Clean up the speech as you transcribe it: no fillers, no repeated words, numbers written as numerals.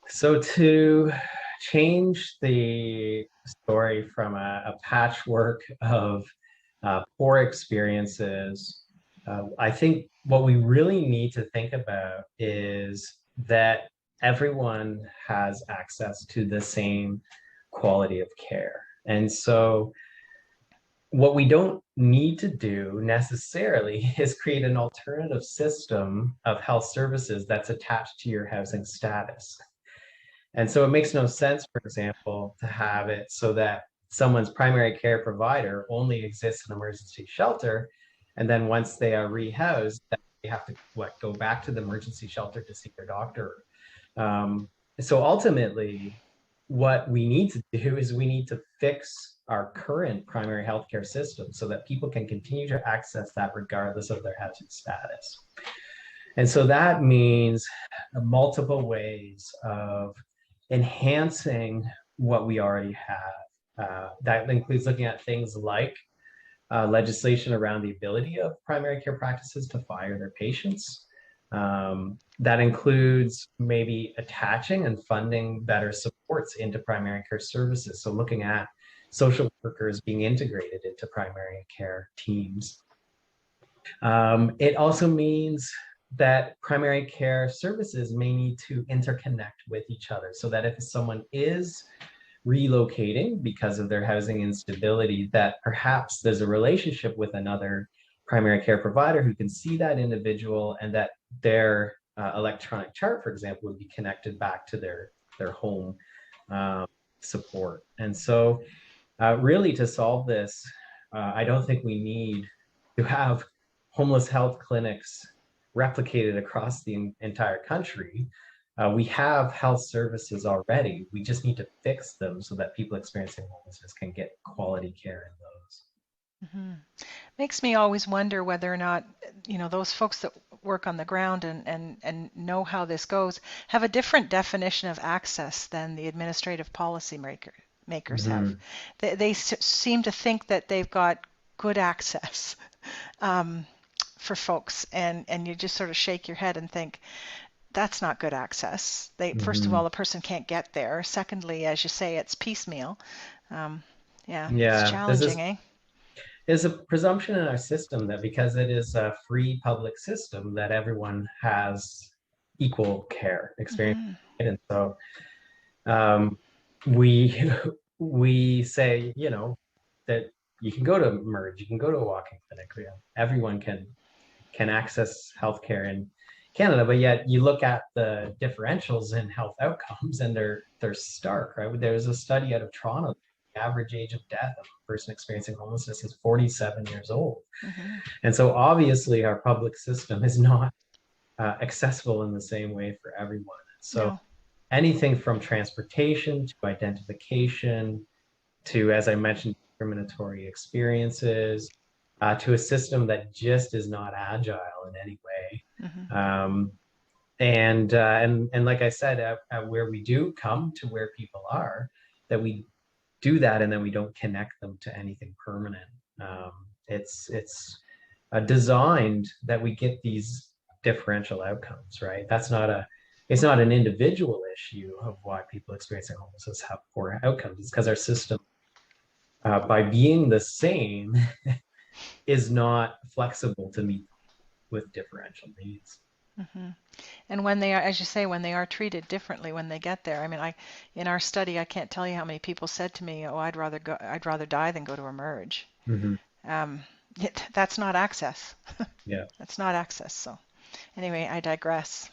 So to change the story from a patchwork of poor experiences, I think what we really need to think about is that everyone has access to the same quality of care. And so what we don't need to do necessarily is create an alternative system of health services that's attached to your housing status. And so it makes no sense, for example, to have it so that someone's primary care provider only exists in an emergency shelter. And then once they are rehoused, they have to go back to the emergency shelter to see their doctor. Um, so ultimately, what we need to do is we need to fix our current primary healthcare system so that people can continue to access that regardless of their housing status. And so that means multiple ways of enhancing what we already have. That includes looking at things like legislation around the ability of primary care practices to fire their patients. That includes maybe attaching and funding better supports into primary care services. So looking at social workers being integrated into primary care teams. It also means that primary care services may need to interconnect with each other so that if someone is relocating because of their housing instability, that perhaps there's a relationship with another primary care provider who can see that individual and that their electronic chart, for example, would be connected back to their home um, support. And so really to solve this, I don't think we need to have homeless health clinics replicated across the entire country. We have health services already. We just need to fix them so that people experiencing homelessness can get quality care in those. Hmm. Makes me always wonder whether or not, those folks that work on the ground and know how this goes have a different definition of access than the administrative makers have. Mhm. They seem to think that they've got good access um, for folks, and you just sort of shake your head and think, that's not good access. First of all, Mhm. the person can't get there. Secondly, as you say, it's piecemeal. Um, yeah, it's Yeah, challenging, eh? there's a presumption in our system that because it is a free public system, that everyone has equal care experience. Hmm. And so um, we we say, that you can go to Merge, you can go to a walking clinic. Everyone can access healthcare in Canada, but yet you look at the differentials in health outcomes, and they're stark, right? There's a study out of Toronto. The average age of death of a person experiencing homelessness is 47 years old, Hmm. and so obviously our public system is not accessible in the same way for everyone. So No. anything from transportation to identification to, as I mentioned, discriminatory experiences, to a system that just is not agile in any way. Hmm. Um, and like I said, at where we do come to where people are, that we do that and then we don't connect them to anything permanent. Um, it's designed that we get these differential outcomes, right? It's not an individual issue of why people experiencing homelessness have poor outcomes. It's because our system, by being the same, is not flexible to meet with differential needs. Hmm. And when they are, as you say, when they are treated differently when they get there. I mean, in our study, I can't tell you how many people said to me, "Oh, I'd rather die than go to emerge." Mhm. Um, that's not access. Yeah. That's not access. So anyway, I digress.